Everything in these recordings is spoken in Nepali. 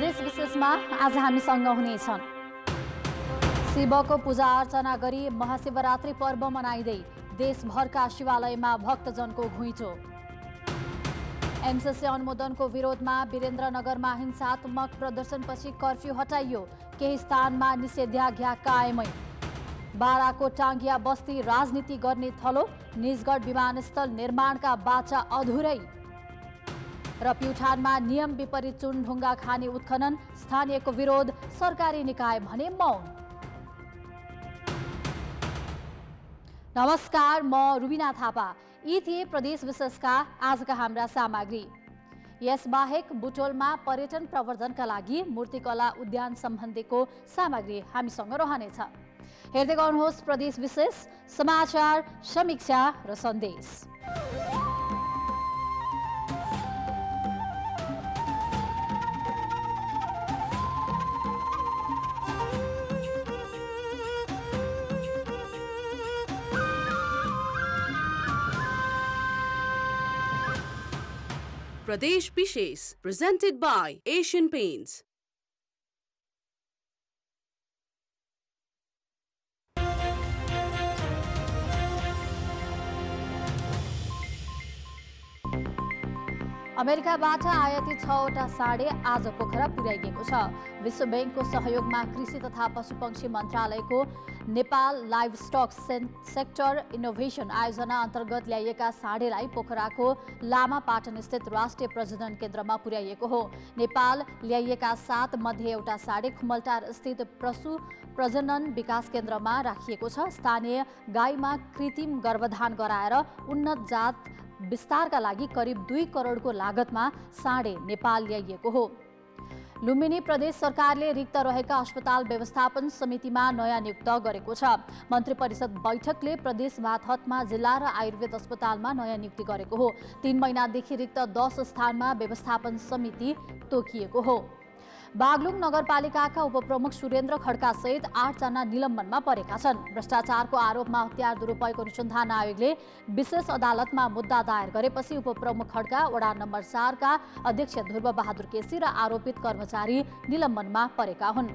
प्रदेश विशेषमा आज हामीसँग हुनेछन्। शिवको पूजा अर्चना गरी महाशिवरात्रि पर्व मनाइँदै देशभरका शिवालयमा भक्तजनको घुइँचो। एमसीसी अनुमोदनको विरोधमा वीरेन्द्रनगरमा हिंसात्मक प्रदर्शनपछि कर्फ्यू हटाइयो, केही स्थानमा निषेधाज्ञा कायमै। बाराको टाङ्गिया बस्ती राजनीति गर्ने थलो, निजगढ विमानस्थल निर्माणका बाचा अधुरै। र प्युठानमा नियम विपरीत चुनढुङ्गा खानी उत्खनन, स्थानीयको विरोध, सरकारी निकाय भने मौन। नमस्कार, म रुबिना थापा। यी थिए प्रदेश विशेषका आजका हाम्रा सामग्री। यसबाहेक बुटोलमा पर्यटन प्रवर्धनका लागि मूर्तिकला उद्यान सम्बन्धीको सामग्री हामीसँग रहनेछ। हेर्दै गर्नुहोस् प्रदेश विशेष, समाचार, समीक्षा र सन्देश। Pradesh Vishesh, presented by Asian Paints. अमेरिकाबाट आयातित 6वटा साँढे आज पोखरा पुर्याइएको छ। विश्व बैंकको सहयोगमा कृषि तथा पशुपक्षी मन्त्रालयको नेपाल लाइभस्टक सेक्टर इनोभेसन आयोजना अन्तर्गत ल्याइएका साँढेलाई पोखराको लामा पाटन स्थित राष्ट्रिय प्रजनन केन्द्रमा पुर्याइएको हो। नेपाल ल्याइएका 7 मध्ये एउटा साँढे खुमलटार स्थित पशु प्रजनन विकास केन्द्रमा राखिएको छ। स्थानीय गाईमा कृत्रिम गर्भधान गराएर उन्नत जात विस्तारका लागि करिब 2 करोडको लागतमा साँढे नेपाल ल्याइएको हो। लुम्बिनी प्रदेश सरकारले रिक्त रहेका अस्पताल व्यवस्थापन समितिमा नयाँ नियुक्त गरेको छ। मन्त्री परिषद बैठकले प्रदेश मातहतमा जिल्ला र आयुर्वेद अस्पतालमा नयाँ नियुक्ति गरेको हो। 3 महिनादेखि रिक्त 10 स्थानमा व्यवस्थापन समिति तोकिएको हो। बागलुङ नगरपालिकाका उपप्रमुख सुरेन्द्र खड्का सहित 8 जना निलम्बनमा परेका छन्। भ्रष्टाचारको आरोपमा हतियार दुरुपयोग अनुसन्धान आयोगले विशेष अदालतमा मुद्दा दायर गरेपछि उपप्रमुख खड्का, वडा नम्बर 4 का अध्यक्ष ध्रुव बहादुर केसी र आरोपित कर्मचारी निलम्बनमा परेका हुन्।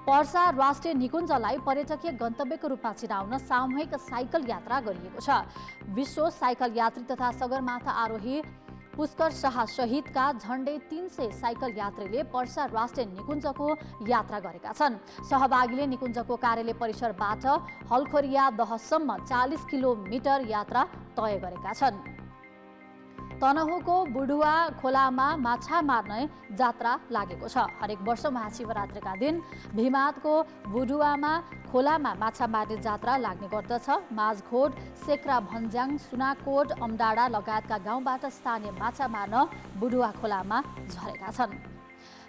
पर्सा राष्ट्रिय निकुञ्जलाई पर्यटकीय गन्तव्यको रूपमा चिनाउन सामूहिक साइकल यात्रा गरिएको छ। विश्व साइकल यात्री तथा सगरमाथा आरोही पुष्कर शाह सहितका झण्डै 300 साइकल यात्रीले पर्सा राष्ट्रिय निकुञ्जको यात्रा गरेका छन्। सहभागीले निकुञ्जको कार्यालय परिसरबाट हलखोरिया दहसम्म 40 किलोमिटर यात्रा तय गरेका छन्। तनहुँको बुढुवा खोलामा माछा मार्ने जात्रा लागेको छ। हरेक वर्ष महाशिवरात्रिका दिन भीमातको बुढुवामा खोलामा माछा मार्ने जात्रा लाग्ने गर्दछ। माझखोड, सेक्रा भन्ज्याङ, सुनाकोट, अमडाडा लगायतका गाउँबाट स्थानीय माछा मार्न बुढुवा खोलामा झरेका छन्।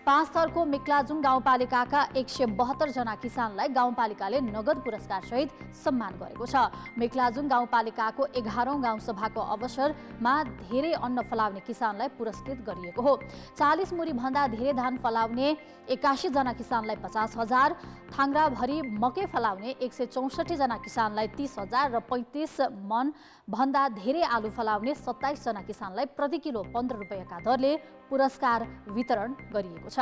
5 थरको मिक्लाजुङ गाउँपालिकाका 172 जना किसानलाई गाउँपालिकाले नगद पुरस्कार सहित सम्मान गरेको छ। मिक्लाजुङ गाउँपालिकाको 11औं गाउँसभाको अवसरमा धेरै अन्न फलाउने किसानलाई पुरस्कृत गरिएको हो। 40 मुरी भन्दा धेरै धान फलाउने 81 जना किसानलाई 50,000, थाङ्राभरि मकै फलाउने 164 जना किसानलाई 30,000 र 35 मन भन्दा धेरै आलु फलाउने 27 जना किसानलाई प्रति किलो 15 रुपैयाँका दरले पुरस्कार वितरण गरिएको छ।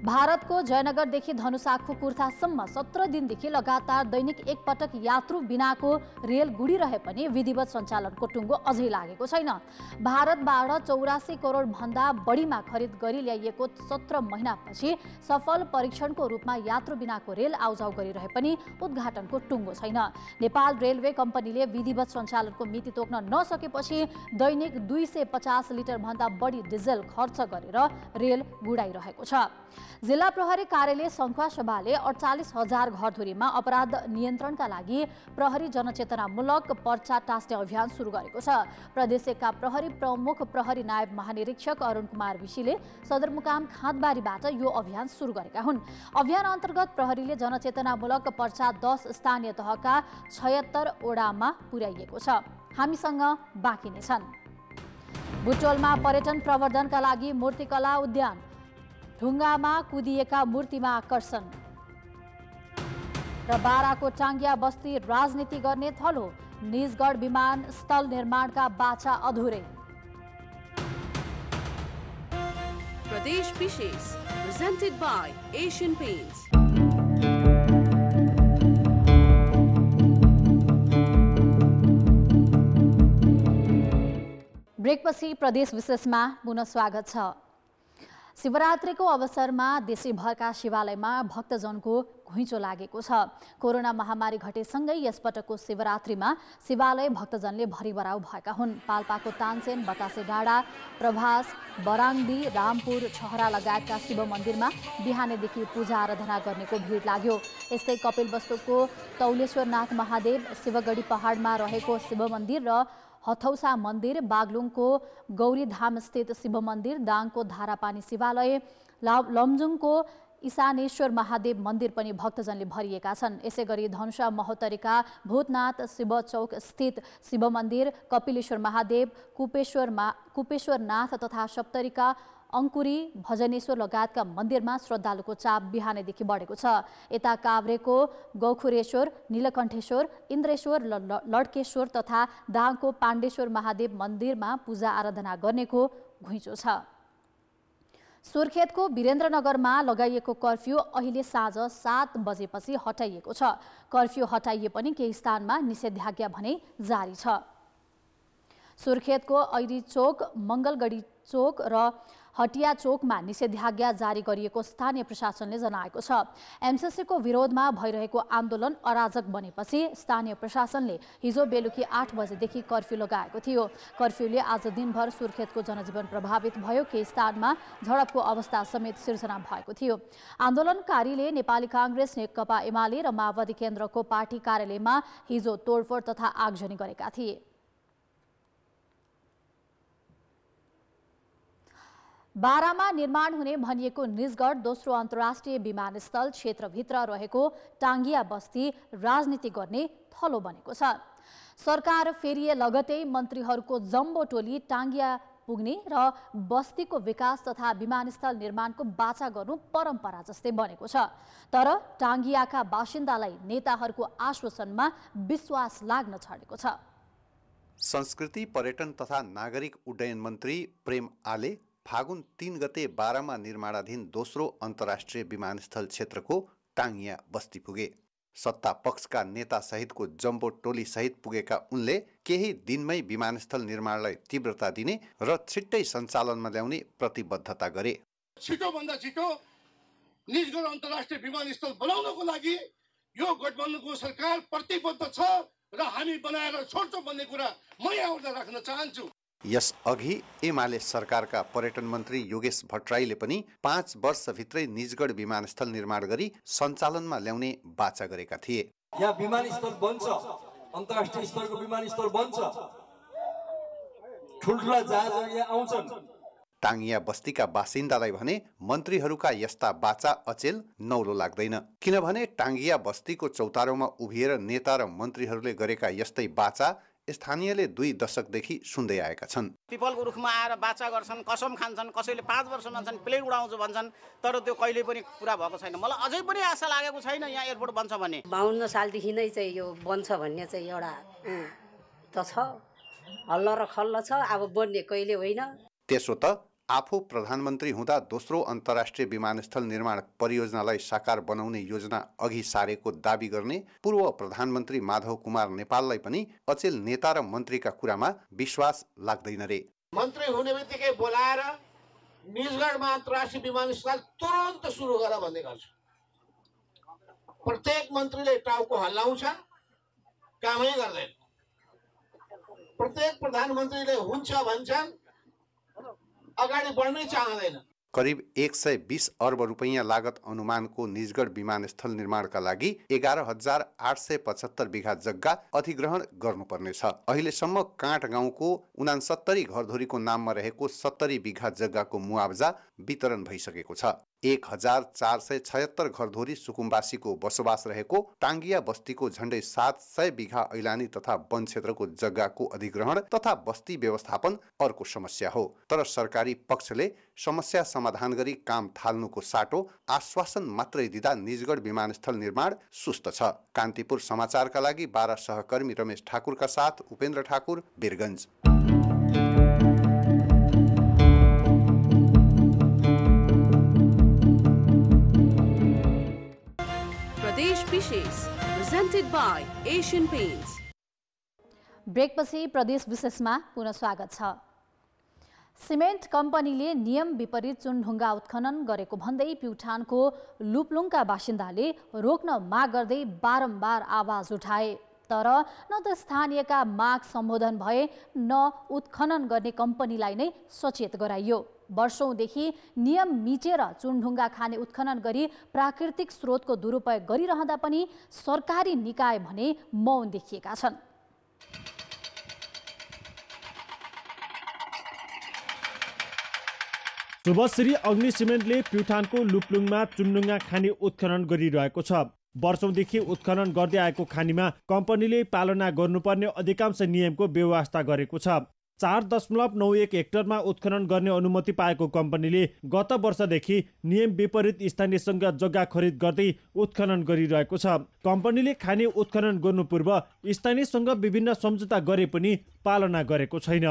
भारतको जयनगरदेखि धनुषाको कुर्थासम्म 17 दिनदेखि लगातार दैनिक एकपटक यात्रु बिनाको रेल गुडिरहे पनि विधिवत सञ्चालनको टुङ्गो अझै लागेको छैन। भारतबाट 84 करोड भन्दा बढीमा खरिद गरी ल्याइएको 17 महिनापछि सफल परीक्षणको रूपमा यात्रु बिनाको रेल आउजाउ गरिरहे पनि उद्घाटनको टुङ्गो छैन। नेपाल रेलवे कम्पनीले विधिवत सञ्चालनको मिति तोक्न नसकेपछि दैनिक 250 लिटर भन्दा बढी डिजेल खर्च गरेर रेल गुडाइरहेको छ। जिल्ला प्रहरी कार्यालय सङ्खुवासभाले 48,000 घरधुरीमा अपराध नियन्त्रणका लागि प्रहरी जनचेतनामूलक पर्चा टास्ने अभियान सुरु गरेको छ। प्रदेशका प्रहरी प्रमुख प्रहरी नायब महानिरीक्षक अरुण कुमार विशीले सदरमुकाम खाँदबारीबाट यो अभियान सुरु गरेका हुन्। अभियान अन्तर्गत प्रहरीले जनचेतनामूलक पर्चा 10 स्थानीय तहका 76 वडामा पुर्याइएको छ। हामीसँग बाँकी नै छन्। बुटोलमा पर्यटन प्रवर्धनका लागि मूर्तिकला उद्यान, ढुङ्गामा कुदिएका मूर्तिमा आकर्षण। र बाराको टाङ्गिया बस्ती राजनीति गर्ने थलो, निजगढ विमानस्थल निर्माणका बाचा अधुरै। Pradesh Vishesh, presented by Asian Paints. ब्रेकपछि प्रदेश विशेषमा पुनः स्वागत छ। शिवरात्रिको अवसरमा देशैभरका शिवालयमा भक्तजनको घुइँचो लागेको छ। कोरोना महामारी घटेसँगै यसपटकको शिवरात्रिमा शिवालय भक्तजनले भरिभराउ भएका हुन्। पाल्पाको तानसेन, बतासे डाँडा, प्रभास, बराङदी, रामपुर, छहरा लगायतका शिव मन्दिरमा बिहानैदेखि पूजा आराधना गर्नेको भिड लाग्यो। यस्तै कपिलवस्तुको तौलेश्वरनाथ महादेव, शिवगढी पहाडमा रहेको शिव मन्दिर र हथौसा मन्दिर, बागलुङको गौरीधाम स्थित शिव मन्दिर, दाङको धारापानी शिवालय, लमजुङको ईशानेश्वर महादेव मन्दिर पनि भक्तजनले भरिएका छन्। यसैगरी धनुषा महोत्तरीका भूतनाथ शिवचौक स्थित शिव मन्दिर, कपिलेश्वर महादेव, कुपेश्वरनाथ तथा सप्तरीका अंकुरी, भजनेश्वर लगायतका मन्दिरमा श्रद्धालुको चाप बिहानैदेखि बढेको छ। यता काभ्रेको गौखुरेश्वर, नीलकण्ठेश्वर, इन्द्रेश्वर, लड्केश्वर तथा दाङको पाण्डेश्वर महादेव मन्दिरमा पूजा आराधना गर्नेको घुइँचो छ। सुर्खेतको वीरेन्द्रनगरमा लगाइएको कर्फ्यू अहिले साँझ 7 बजेपछि हटाइएको छ। कर्फ्यू हटाइए पनि केही स्थानमा निषेधाज्ञा भने जारी छ। सुर्खेतको ऐरी चोक, मंगलगढी चोक र हटिया चोकमा निषेधाज्ञा जारी गरिएको स्थानीय प्रशासनले जनाएको छ। एमसीसीको विरोधमा भइरहेको आन्दोलन अराजक बनेपछि स्थानीय प्रशासनले हिजो बेलुकी 8 बजेदेखि कर्फ्यू लगाएको थियो। कर्फ्यूले आज दिनभर सुर्खेतको जनजीवन प्रभावित भयो। केही स्थानमा झडपको अवस्था समेत सिर्जना भएको थियो। आन्दोलनकारीले नेपाली कांग्रेस, नेकपा एमाले र माओवादी केन्द्रको पार्टी कार्यालयमा हिजो तोडफोड तथा आगजनी गरेका थिए। बारामा निर्माण हुने भनिएको निजगढ दोस्रो अन्तर्राष्ट्रिय विमानस्थल क्षेत्रभित्र रहेको टाङ्गिया बस्ती राजनीति गर्ने थलो बनेको छ। सरकार फेरिए लगतै मन्त्रीहरूको जम्बो टोली टाङ्गिया पुग्ने र बस्तीको विकास तथा विमानस्थल निर्माणको बाचा गर्नु परम्परा जस्तै बनेको छ। तर टाङ्गियाका बासिन्दालाई नेताहरूको आश्वासनमा विश्वास लाग्न छोडेको छ। संस्कृति, पर्यटन तथा नागरिक उड्डयन मन्त्री प्रेम आले फागुन 3 गते बारामा निर्माणाधीन दोस्रो अन्तर्राष्ट्रिय विमानस्थल क्षेत्रको टाङ्गिया बस्ती पुगे। सत्ता पक्षका नेता सहितको जम्बो टोली सहित पुगेका उनले केही दिनमै विमानस्थल निर्माणलाई तीव्रता दिने र छिट्टै सञ्चालनमा ल्याउने प्रतिबद्धता गरे। छिटोभन्दा छिटो निजगढ अन्तर्राष्ट्रिय विमानस्थल बनाउनको लागि यो गठबन्धनको सरकार प्रतिबद्ध छ र हामी बनाएर छोड्छौँ भन्ने कुरा म यहाँ राख्न चाहन्छु। यसअघि एमाले सरकारका पर्यटन मन्त्री योगेश भट्टराईले पनि 5 वर्षभित्रै निजगढ विमानस्थल निर्माण गरी सञ्चालनमा ल्याउने बाचा गरेका थिए। यहाँ विमानस्थल बन्छ, अन्तर्राष्ट्रिय स्तरको विमानस्थल बन्छ, ठुल्ठुला जहाजहरू यहाँ आउँछन्। टाङ्गिया बस्तीका बासिन्दालाई भने मन्त्रीहरूका यस्ता बाचा अचेल नौलो लाग्दैन। किनभने टाङ्गिया बस्तीको चौतारोमा उभिएर नेता र मन्त्रीहरूले गरेका यस्तै बाचा स्थानीयले 2 दशकदेखि सुन्दै आएका छन्। पिपलको रुखमा आएर बाचा गर्छन्, कसम खान्छन्, कसैले 5 वर्ष मान्छन्, प्लेन उडाउँछु भन्छन्, तर त्यो कहिले पनि पुरा भएको छैन। मलाई अझै पनि आशा लागेको छैन यहाँ एयरपोर्ट बन्छ भन्ने। 52 सालदेखि नै चाहिँ यो बन्छ भन्ने चाहिँ एउटा त छ, हल्ला र खल्ला छ, अब बन्ने कहिले होइन। त्यसो त आफू प्रधानमन्त्री हुँदा दोस्रो अन्तर्राष्ट्रिय विमानस्थल निर्माण परियोजनालाई साकार बनाउने योजना अघि सारेको दाबी गर्ने पूर्व प्रधानमन्त्री माधव कुमार नेपाललाई पनि अचेल नेता र मन्त्रीका कुरामा विश्वास लाग्दैन रे। मन्त्री हुने बित्तिकै बोलाएर निजगढमा अन्तर्राष्ट्रिय विमानस्थल तुरन्त सुरु गर भन्ने गर्छ। प्रत्येक मन्त्रीले टाउको हल्लाउँछ, कामै गर्दैन। प्रत्येक प्रधानमन्त्रीले हुन्छ भन्छन्, अगाडि बढ्नै चाहँदैन। करिब 120 अर्ब रुपैयाँ लागत अनुमानको निजगढ विमानस्थल निर्माणका लागि 11,875 बिघा जग्गा अधिग्रहण गर्नुपर्नेछ। अहिलेसम्म काँठ गाउँको 69 घरधुरीको नाममा रहेको 70 बिघा जग्गाको मुआवजा वितरण भइसकेको छ। 1476 घरधुरी सुकुम्बासीको बसोबास रहेको टाङ्गिया बस्तीको झण्डै 700 बिघा ऐलानी तथा वन क्षेत्रको जग्गाको अधिग्रहण तथा बस्ती व्यवस्थापन अर्को समस्या हो। तर सरकारी पक्षले समस्या समाधान गरी काम थाल्नुको साटो आश्वासन मात्रै दिँदा निजगढ विमानस्थल निर्माण सुस्त छ। कान्तिपुर समाचारका लागि बारा सहकर्मी रमेश ठाकुरका साथ उपेन्द्र ठाकुर, बिरगञ्ज। विशेष presented by Asian Paints. ब्रेकपछि प्रदेश विशेषमा पुनः स्वागत छ। सिमेन्ट कम्पनीले नियम विपरीत चुनढुङ्गा उत्खनन गरेको भन्दै प्युठानको लुपलुङका बासिन्दाले रोक्न माग गर्दै बारम्बार आवाज उठाए, तर न त स्थानीयका माग सम्बोधन भए न उत्खनन गर्ने कम्पनीलाई नै सचेत गराइयो। वर्षौंदेखि नियम मिचेर चुनढुङ्गा खाने उत्खनन गरी प्राकृतिक स्रोतको दुरुपयोग गरिरहँदा पनि सरकारी निकाय भने मौन देखिएका छन्। शुभश्री अग्नि सिमेन्टले प्युठानको लुपलुङमा चुनढुङ्गा खानी उत्खनन गरिरहेको छ। वर्षौंदेखि उत्खनन गर्दै आएको खानीमा कम्पनीले पालना गर्नुपर्ने अधिकांश नियमको व्यवस्था गरेको छ। 4.91 हेक्टरमा उत्खनन गर्ने अनुमति पाएको कम्पनीले गत वर्षदेखि नियम विपरीत स्थानीयसँग जग्गा खरिद गर्दै उत्खनन गरिरहेको छ। कम्पनीले खानी उत्खनन गर्नु पूर्व स्थानीयसँग विभिन्न सम्झौता गरे पनि पालना गरेको छैन।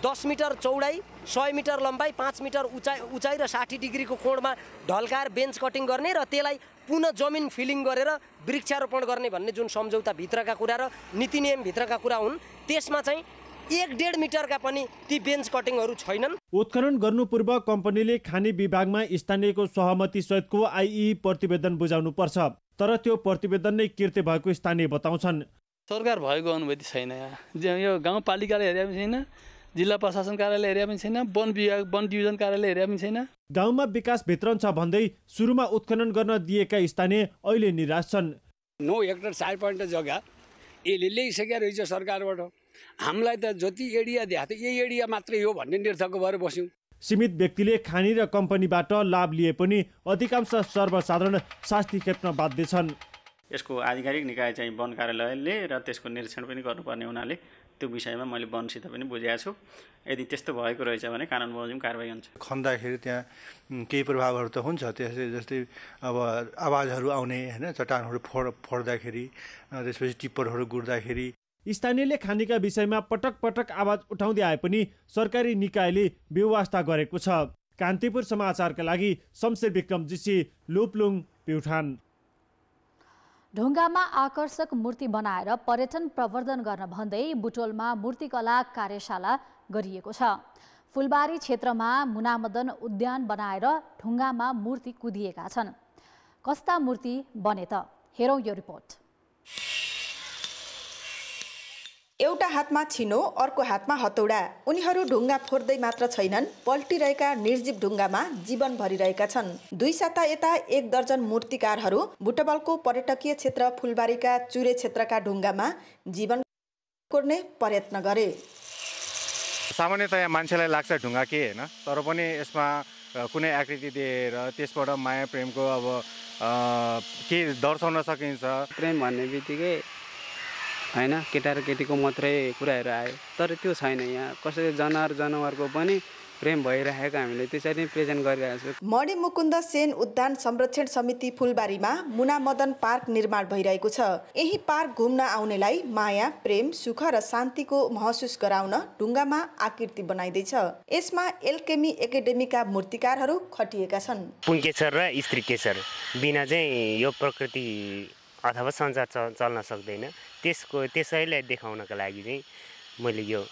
10 मिटर चौडाइ, 100 मिटर लम्बाइ, 5 मिटर उचाइ र 60 डिग्रीको कोणमा ढल्काएर बेन्च कटिङ गर्ने र त्यसलाई पुनः जमिन फिलिङ गरेर वृक्षारोपण गर्ने भन्ने जुन सम्झौता भित्रका कुरा र नीति नियम भित्रका कुरा हुन्, त्यसमा चाहिँ 1.5 मिटरका पनि ती बेन्च कटिङहरू छैनन्। उत्खनन गर्नु पूर्व कम्पनीले खानी विभागमा स्थानीयको सहमति सहितको आइई प्रतिवेदन बुझाउनु पर्छ, तर त्यो प्रतिवेदन नै कृत्य भएको स्थानीय बताउँछन्। सरकार भएको अनुभूति छैन, यो गाउँपालिकाले हेरे पनि छैन, जिल्ला प्रशासन कार्यालय एरिया पनि छैन, वन विभाग वन डिभिजन कार्यालय एरिया पनि छैन। गाउँमा विकास भित्रन छ भन्दै सुरुमा उत्खनन गर्न दिएका स्थानीय अहिले निराश छन्। 9 हेक्टर 4 जग्गा यसले ल्याइसकेको रहेछ सरकारबाट। हामीलाई त जति एरिया दिएको थियो यही एरिया मात्रै हो भन्ने निर्थक भएर बस्यौँ। सीमित व्यक्तिले खानी र कम्पनीबाट लाभ लिए पनि अधिकांश सर्वसाधारण शास्ति खेप्न बाध्य छन्। यसको आधिकारिक निकाय चाहिँ वन कार्यालयले र त्यसको निरीक्षण पनि गर्नुपर्ने हुनाले त्यो विषयमा मैले वनसित पनि बुझेको छु। यदि त्यस्तो भएको रहेछ भने कानुन बमोजिम कारबाही हुन्छ। खन्दाखेरि त्यहाँ केही प्रभावहरू त हुन्छ, त्यसै जस्तै अब आवाजहरू आउने हैन, चट्टानहरू फोड्दाखेरि, त्यसपछि टिप्परहरू गुड्दाखेरि। स्थानीयले खानीका विषयमा पटक पटक आवाज उठाउँदै आए पनि सरकारी निकायले व्यवस्था गरेको छ। कान्तिपुर समाचारका लागि शमशेर विक्रम जीसी, लुपलुङ, प्युठान। ढुङ्गामा आकर्षक मूर्ति बनाएर पर्यटन प्रवर्धन गर्न भन्दै बुटोलमा मूर्तिकला कार्यशाला गरिएको छ। फुलबारी क्षेत्रमा मुनामदन उद्यान बनाएर ढुङ्गामा मूर्ति कुदिएका छन्। कस्ता मूर्ति बने त, हेरौँ यो रिपोर्ट। एउटा हातमा छिनो, अर्को हातमा हतौडा। उनीहरू ढुङ्गा फोर्दै मात्र छैनन्, पल्टिरहेका निर्जीव ढुङ्गामा जीवन भरिरहेका छन्। 2 साता यता 1 दर्जन मूर्तिकारहरू बुटवलको पर्यटकीय क्षेत्र फुलबारीका चुरे क्षेत्रका ढुङ्गामा जीवन कोर्ने प्रयत्न गरे। सामान्यतया मान्छेलाई लाग्छ ढुङ्गा के हैन, तर पनि यसमा कुनै आकृति दिएर त्यसबाट माया प्रेमको अब के दर्शाउन सकिन्छ। प्रेम भन्ने बित्तिकै हैन केटा र केटीको मात्रै कुराहरू आयो, तर त्यो छैन। यहाँ कसै जनावरको पनि प्रेम भइरहेको हामीले त्यसरी प्रेजेन्ट गरिरहेको छौँ। मणि मुकुन्द सेन उद्यान संरक्षण समिति फुलबारीमा मुना मदन पार्क निर्माण भइरहेको छ। यही पार्क घुम्न आउनेलाई माया, प्रेम, सुख र शान्तिको महसुस गराउन ढुङ्गामा आकृति बनाइदैछ। यसमा एल्केमी एकाडेमीका मूर्तिकारहरू खटिएका छन्। पुङ्केश्वर र स्त्रीकेश्वर बिना चाहिँ यो प्रकृति अथवा संसार चल्न सक्दैन। त्यसैलाई देखाउनका लागि चाहिँ मैले यो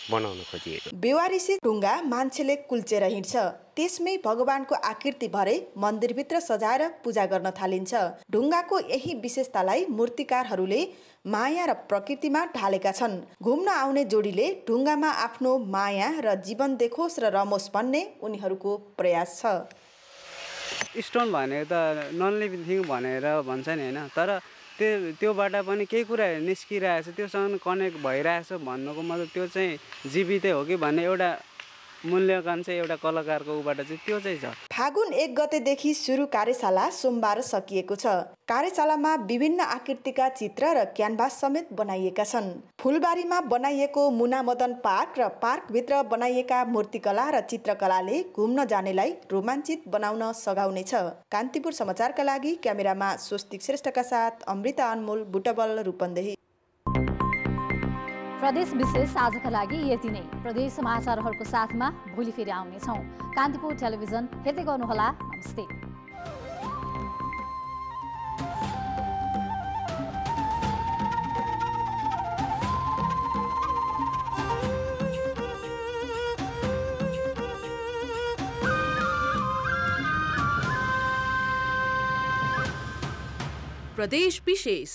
बनाउन खोजिएको। बेवारिसी ढुङ्गा मान्छेले कुल्चेर हिँड्छ, त्यसमै भगवानको आकृति भरे मन्दिरभित्र सजाएर पूजा गर्न थालिन्छ। ढुङ्गाको यही विशेषतालाई मूर्तिकारहरूले माया र प्रकृतिमा ढालेका छन्। घुम्न आउने जोडीले ढुङ्गामा आफ्नो माया र जीवन देखोस् र रमोस् भन्ने उनीहरूको प्रयास छ। स्टोन भनेको त नन लिभिङ थिङ भनेर भन्छ नि हैन, तर त्योबाट पनि केही कुराहरू निस्किरहेछ, त्योसँग कनेक्ट भइरहेछ भन्नुको मतलब त्यो चाहिँ जीवितै हो कि भन्ने एउटा मूल्याङ्कन चाहिँ एउटा कलाकारको उबाट चाहिँ त्यो चाहिँ छ। फागुन 1 गतेदेखि सुरु कार्यशाला सोमबार सकिएको छ। कार्यशालामा विभिन्न आकृतिका चित्र र क्यानभास समेत बनाइएका छन्। फुलबारीमा बनाइएको मुना मदन पार्क र पार्कभित्र बनाइएका मूर्तिकला र चित्रकलाले घुम्न जानेलाई रोमाञ्चित बनाउन सघाउनेछ। कान्तिपुर समाचारका लागि क्यामेरामा स्वस्तिक श्रेष्ठका साथ अमृता अनमोल, बुटवल, रूपन्देही। प्रदेश विशेष आजका लागि यति नै। प्रदेश समाचारहरूको साथमा भोलि फेरि आउनेछौँ। कान्तिपुर टेलिभिजन हेर्दै गर्नुहोला। नमस्ते। प्रदेश विशेष।